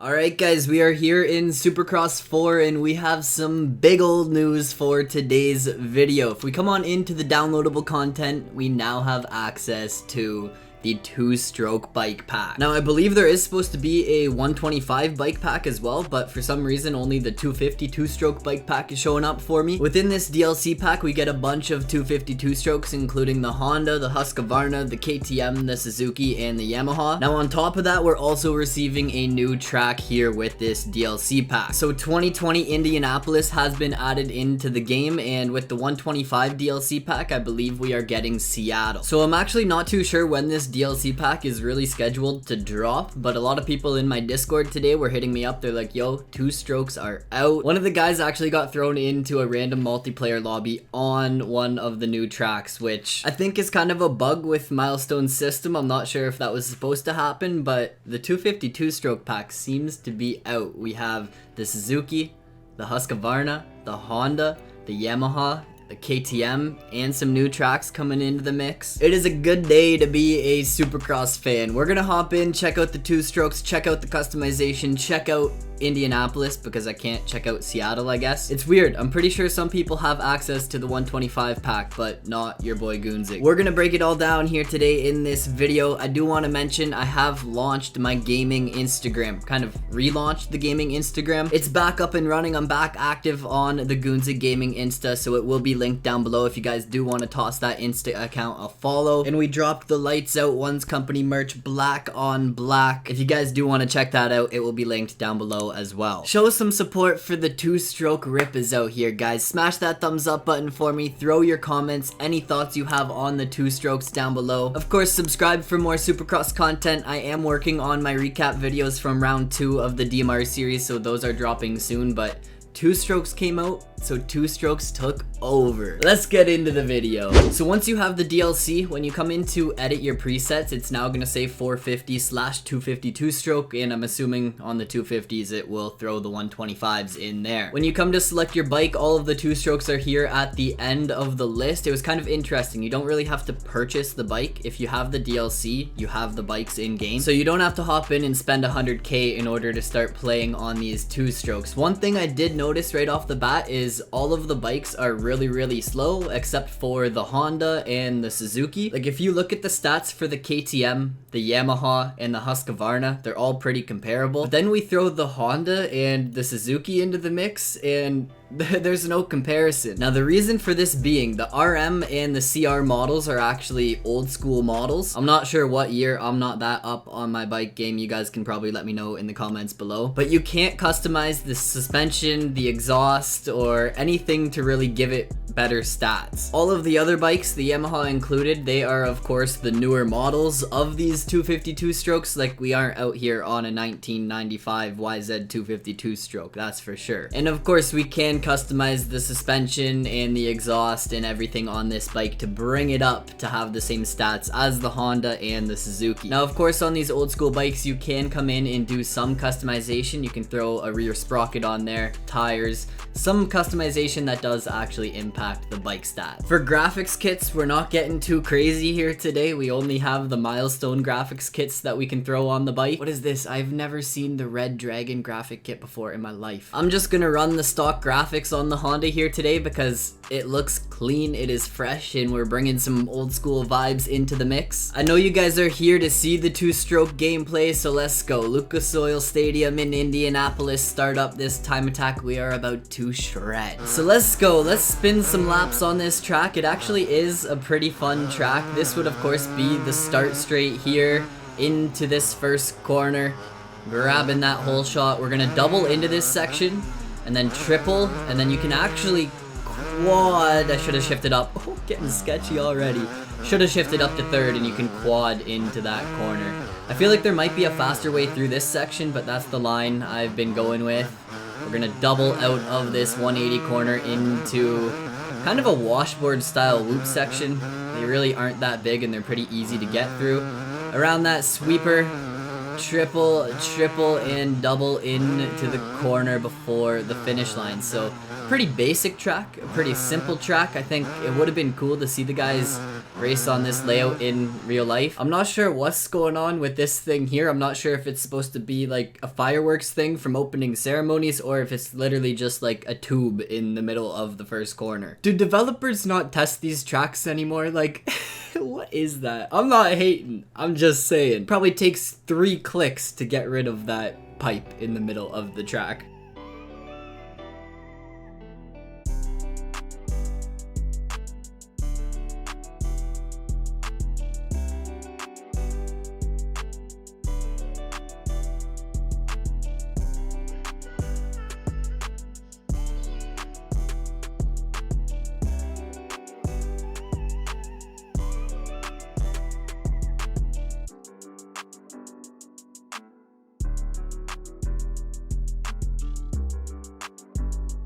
Alright guys, we are here in Supercross 4 and we have some big old news for today's video. If we come on into the downloadable content, we now have access to the two-stroke bike pack. Now I believe there is supposed to be a 125 bike pack as well, but for some reason only the 250 two-stroke bike pack is showing up for me. Within this DLC pack we get a bunch of 250 two-strokes, including the Honda, the Husqvarna, the KTM, the Suzuki, and the Yamaha. Now on top of that, we're also receiving a new track here with this DLC pack. So 2020 Indianapolis has been added into the game, and with the 125 DLC pack I believe we are getting Seattle. So I'm actually not too sure when this DLC pack is really scheduled to drop, but a lot of people in my Discord today were hitting me up. They're like, yo, two strokes are out. One of the guys actually got thrown into a random multiplayer lobby on one of the new tracks, which I think is kind of a bug with Milestone's system. I'm not sure if that was supposed to happen, but the 250 two-stroke pack seems to be out. We have the Suzuki, the Husqvarna, the Honda, the Yamaha, the KTM, and some new tracks coming into the mix. It is a good day to be a Supercross fan. We're gonna hop in, check out the two strokes, check out the customization, check out Indianapolis because I can't check out Seattle, I guess. It's weird. I'm pretty sure some people have access to the 125 pack, but not your boy Goonzig. We're gonna break it all down here today in this video. I do want to mention I have launched my gaming Instagram, kind of relaunched the gaming Instagram. It's back up and running. I'm back active on the Goonzig Gaming Insta, so it will be linked down below if you guys do want to toss that Insta account a follow. And we dropped the Lights Out Ones Company merch, black on black. If you guys do want to check that out, it will be linked down below as well. Show some support for the two-stroke rip is out here, guys. Smash that thumbs up button for me. Throw your comments, any thoughts you have on the two strokes down below. Of course, subscribe for more Supercross content. I am working on my recap videos from round 2 of the DMR series, so those are dropping soon, but two strokes came out, so two strokes took over. Let's get into the video. So once you have the DLC, when you come in to edit your presets, it's now gonna say 450/250 two-stroke, and I'm assuming on the 250s it will throw the 125s in there. When you come to select your bike, all of the two strokes are here at the end of the list. It was kind of interesting. You don't really have to purchase the bike. If you have the DLC, you have the bikes in game, so you don't have to hop in and spend 100k in order to start playing on these two strokes. One thing I did notice right off the bat is all of the bikes are really slow except for the Honda and the Suzuki. Like if you look at the stats for the KTM, the Yamaha, and the Husqvarna, they're all pretty comparable. But then we throw the Honda and the Suzuki into the mix and there's no comparison. Now the reason for this being the RM and the CR models are actually old school models. I'm not sure what year, I'm not that up on my bike game. You guys can probably let me know in the comments below. But you can't customize the suspension, the exhaust, or anything to really give it better stats. All of the other bikes, the Yamaha included, they are of course the newer models of these 250 two-strokes. Like we aren't out here on a 1995 YZ250 Two Stroke, that's for sure. And of course we can customize the suspension and the exhaust and everything on this bike to bring it up to have the same stats as the Honda and the Suzuki. Now of course on these old school bikes you can come in and do some customization. You can throw a rear sprocket on there, tires, some customization that does actually impact the bike stats. For graphics kits, we're not getting too crazy here today. We only have the Milestone graphics kits that we can throw on the bike. What is this? I've never seen the Red Dragon graphic kit before in my life. I'm just gonna run the stock graphics on the Honda here today because it looks clean, it is fresh, and we're bringing some old school vibes into the mix. I know you guys are here to see the two-stroke gameplay, so let's go. Lucas Oil Stadium in Indianapolis, start up this time attack. We are about to shred. So let's go, let's spin some laps on this track. It actually is a pretty fun track. This would of course be the start straight here into this first corner, grabbing that whole shot. We're gonna double into this section and then triple, and then you can actually quad. I should have shifted up. Oh, getting sketchy already. Should have shifted up to third and you can quad into that corner. I feel like there might be a faster way through this section, but that's the line I've been going with. We're gonna double out of this 180 corner into kind of a washboard style loop section. They really aren't that big and they're pretty easy to get through. Around that sweeper, triple, and double into the corner before the finish line. So pretty basic track, a pretty simple track. I think it would have been cool to see the guys race on this layout in real life. I'm not sure what's going on with this thing here. I'm not sure if it's supposed to be like a fireworks thing from opening ceremonies or if it's literally just like a tube in the middle of the first corner. Do developers not test these tracks anymore? Like, what is that? I'm not hating, I'm just saying. Probably takes 3 clicks to get rid of that pipe in the middle of the track.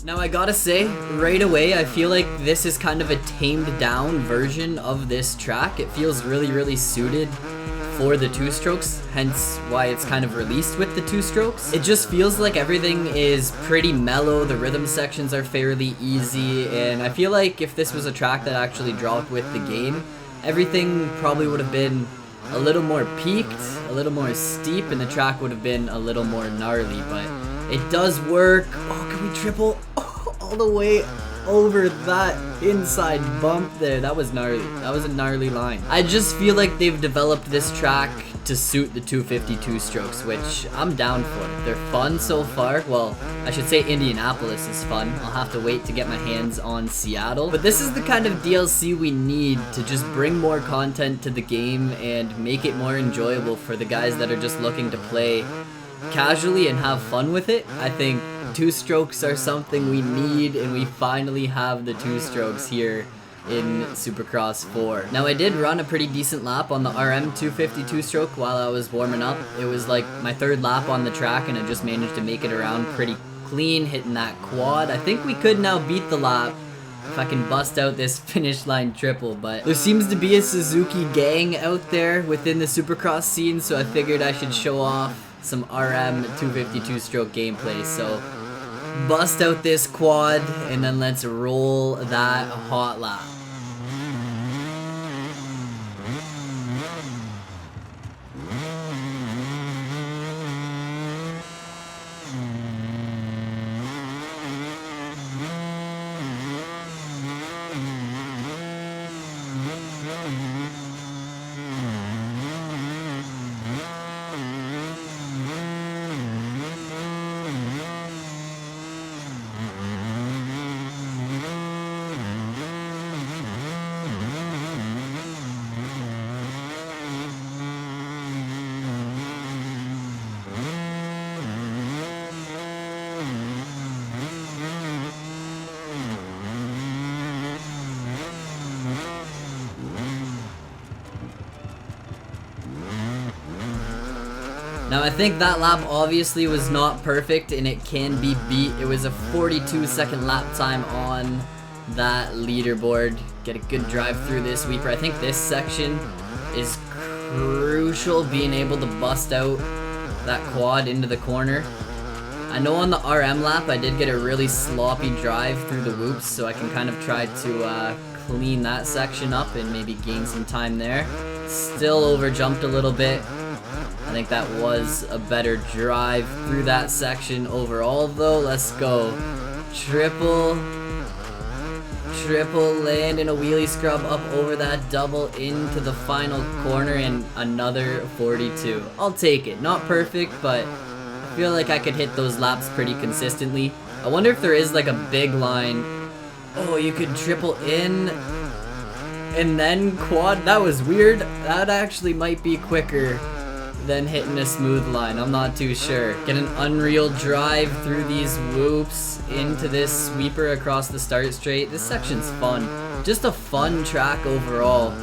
Now I gotta say, right away, I feel like this is kind of a tamed down version of this track. It feels really suited for the 2 strokes, hence why it's kind of released with the 2 strokes. It just feels like everything is pretty mellow, the rhythm sections are fairly easy, and I feel like if this was a track that actually dropped with the game, everything probably would have been a little more peaked, a little more steep, and the track would have been a little more gnarly, but it does work. Oh, can we triple all the way over that inside bump there? That was gnarly. That was a gnarly line. I just feel like they've developed this track to suit the 250 Two Strokes, which I'm down for. They're fun so far. Well, I should say Indianapolis is fun. I'll have to wait to get my hands on Seattle. But this is the kind of DLC we need to just bring more content to the game and make it more enjoyable for the guys that are just looking to play casually and have fun with it. I think 2 strokes are something we need, and we finally have the 2 strokes here in Supercross 4. Now I did run a pretty decent lap on the RM250 Two Stroke while I was warming up. It was like my 3rd lap on the track, and I just managed to make it around pretty clean, hitting that quad. I think we could now beat the lap if I can bust out this finish line triple, but there seems to be a Suzuki gang out there within the Supercross scene, so I figured I should show off some RM250 Two Stroke gameplay. So bust out this quad and then let's roll that hot lap. Now I think that lap obviously was not perfect and it can be beat. It was a 42-second lap time on that leaderboard. Get a good drive through this sweeper. I think this section is crucial, being able to bust out that quad into the corner. I know on the RM lap I did get a really sloppy drive through the whoops, so I can kind of try to clean that section up and maybe gain some time there. Still over jumped a little bit. I think that was a better drive through that section overall though. Let's go. Triple land in a wheelie scrub up over that double into the final corner and another 42. I'll take it. Not perfect, but I feel like I could hit those laps pretty consistently. I wonder if there is like a big line. Oh, you could triple in and then quad. That was weird. That actually might be quicker than hitting a smooth line. I'm not too sure. Get an unreal drive through these whoops into this sweeper across the start straight. This section's fun. Just a fun track overall.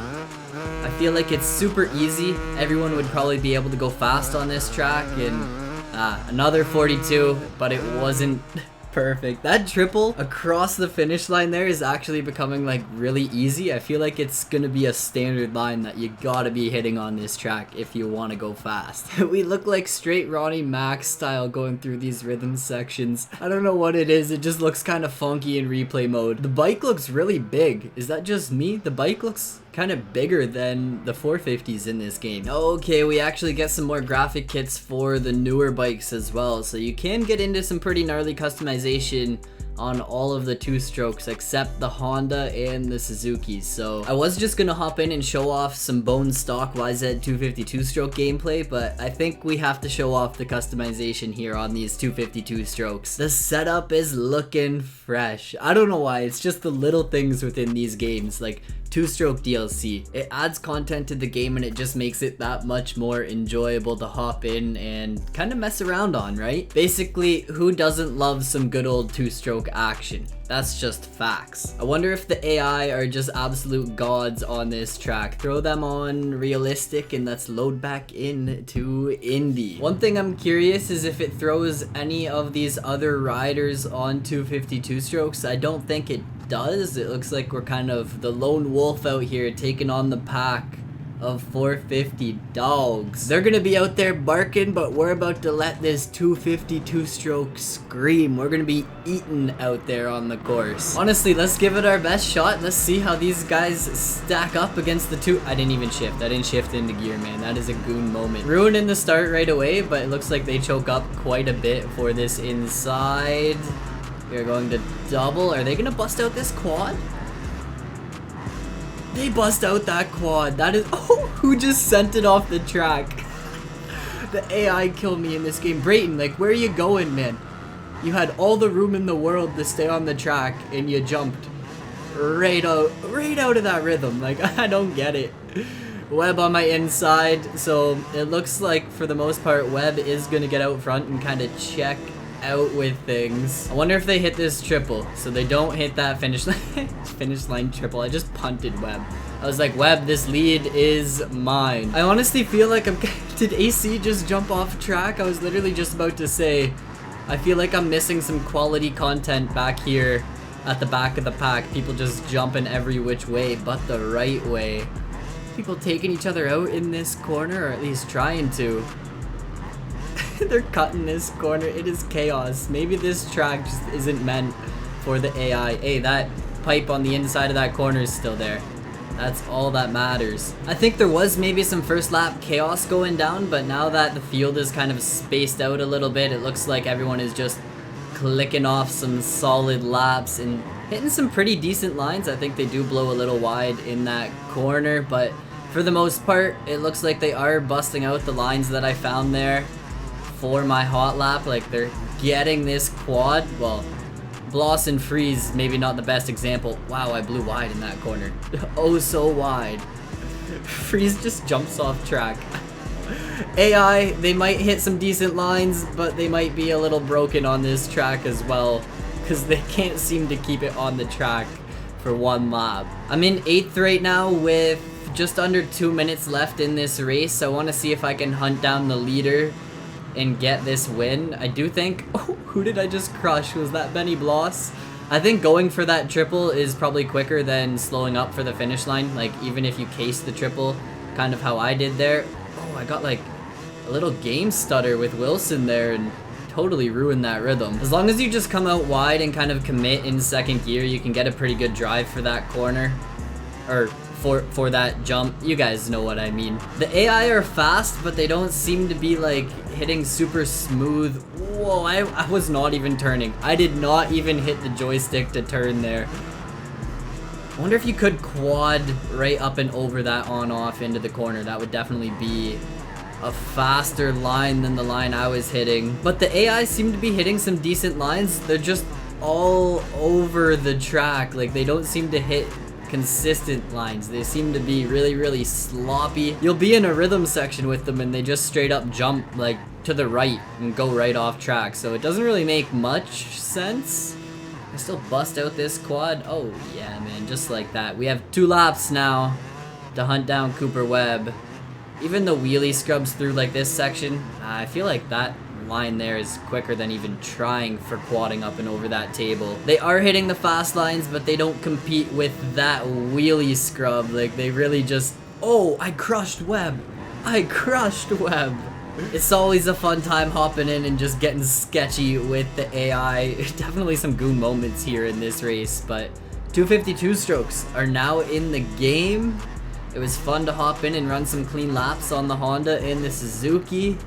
I feel like it's super easy. Everyone would probably be able to go fast on this track, and another 42, but it wasn't Perfect. That triple across the finish line there is actually becoming like really easy. I feel like it's gonna be a standard line that you gotta be hitting on this track if you want to go fast. We look like straight Ronnie Mac style going through these rhythm sections. I don't know what it is. It just looks kind of funky in replay mode. The bike looks really big. Is that just me? The bike looks kind of bigger than the 450s in this game. Okay, we actually get some more graphic kits for the newer bikes as well, so you can get into some pretty gnarly customization on all of the two strokes except the Honda and the Suzuki. So I was just gonna hop in and show off some bone stock YZ250 Two Stroke gameplay, but I think we have to show off the customization here on these 250 Two Strokes. The setup is looking fresh. I don't know why, it's just the little things within these games, like two-stroke DLC. It adds content to the game and it just makes it that much more enjoyable to hop in and kind of mess around on, right? Basically, who doesn't love some good old two-stroke action? That's just facts. I wonder if the AI are just absolute gods on this track. Throw them on realistic and let's load back into Indy. One thing I'm curious is if it throws any of these other riders on 250 Two Strokes. I don't think it does. It looks like we're kind of the lone wolf out here taking on the pack of 450 dogs. They're gonna be out there barking, but we're about to let this 250 Two Stroke scream. We're gonna be eaten out there on the course. Honestly, let's give it our best shot. Let's see how these guys stack up against the two. I didn't even shift. I didn't shift into gear, man. That is a goon moment. Ruining the start right away, but it looks like they choke up quite a bit for this inside. We're going to double. Are they gonna bust out this quad? They bust out that quad. That is, oh, who just sent it off the track? The AI killed me in this game. Brayton, like, where are you going, man? You had all the room in the world to stay on the track and you jumped right out of that rhythm. Like, I don't get it. Webb on my inside. So it looks like for the most part, Webb is gonna get out front and kind of check out with things. I wonder if they hit this triple, so they don't hit that finish line triple. I just punted Webb. I was like, Webb, this lead is mine. I honestly feel like did AC just jump off track? I was literally just about to say, I feel like I'm missing some quality content back here at the back of the pack. People just jumping every which way but the right way. People taking each other out in this corner, or at least trying to. They're cutting this corner. It is chaos. Maybe this track just isn't meant for the AI. Hey, that pipe on the inside of that corner is still there. That's all that matters. I think there was maybe some first lap chaos going down, but now that the field is kind of spaced out a little bit, it looks like everyone is just clicking off some solid laps and hitting some pretty decent lines. I think they do blow a little wide in that corner, but for the most part, it looks like they are busting out the lines that I found there for my hot lap. Like, they're getting this quad. Well, Bloss and Freeze, maybe not the best example. Wow, I blew wide in that corner. Oh, so wide. Freeze just jumps off track. AI, they might hit some decent lines, but they might be a little broken on this track as well, because they can't seem to keep it on the track for one lap. I'm in 8th right now with just under 2 minutes left in this race. I want to see if I can hunt down the leader and get this win. I do think, oh, who did I just crush? Was that Benny Bloss? I think going for that triple is probably quicker than slowing up for the finish line. Like, even if you case the triple, kind of how I did there. Oh, I got like a little game stutter with Wilson there and totally ruined that rhythm. As long as you just come out wide and kind of commit in second gear, you can get a pretty good drive for that corner. Or for that jump. You guys know what I mean. The AI are fast, but they don't seem to be like hitting super smooth. Whoa, I was not even turning. I did not even hit the joystick to turn there. I wonder if you could quad right up and over that on-off into the corner. That would definitely be a faster line than the line I was hitting. But the AI seem to be hitting some decent lines. They're just all over the track. Like, they don't seem to hit consistent lines. They seem to be really sloppy. You'll be in a rhythm section with them and they just straight up jump like to the right and go right off track, so it doesn't really make much sense. I still bust out this quad. Oh yeah, man, just like that. We have 2 laps now to hunt down Cooper Webb. Even the wheelie scrubs through like this section, I feel like that line there is quicker than even trying for quadding up and over that table. They are hitting the fast lines, but they don't compete with that wheelie scrub. Like, they really just... Oh, I crushed Webb. I crushed Webb. It's always a fun time hopping in and just getting sketchy with the AI. Definitely some goon moments here in this race, but 250 Two Strokes are now in the game. It was fun to hop in and run some clean laps on the Honda and the Suzuki.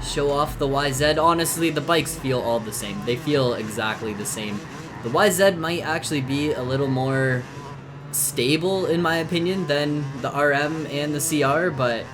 Show off the YZ. Honestly, the bikes feel all the same. They feel exactly the same. The YZ might actually be a little more stable, in my opinion, than the RM and the CR, but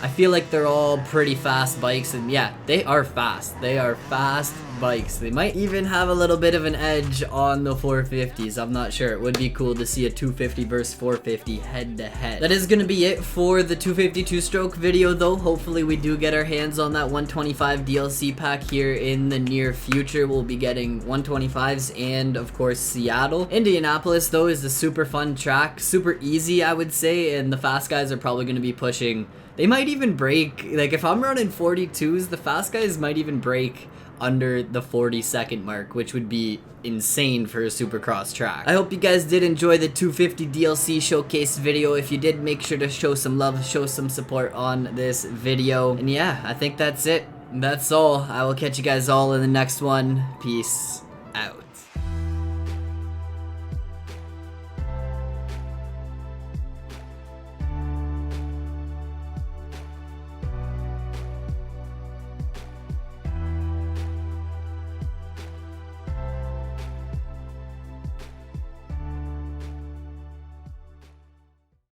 I feel like they're all pretty fast bikes, and yeah, they are fast. They are fast bikes. They might even have a little bit of an edge on the 450s. I'm not sure. It would be cool to see a 250 versus 450 head to head. That is going to be it for the 250 two-stroke video, though. Hopefully we do get our hands on that 125 DLC pack here in the near future. We'll be getting 125s and, of course, Seattle. Indianapolis, though, is a super fun track. Super easy, I would say, and the fast guys are probably going to be pushing... They might even break, like if I'm running 42s, the fast guys might even break under the 40-second mark, which would be insane for a Supercross track. I hope you guys did enjoy the 250 DLC showcase video. If you did, make sure to show some love, show some support on this video. And yeah, I think that's it. That's all. I will catch you guys all in the next one. Peace out.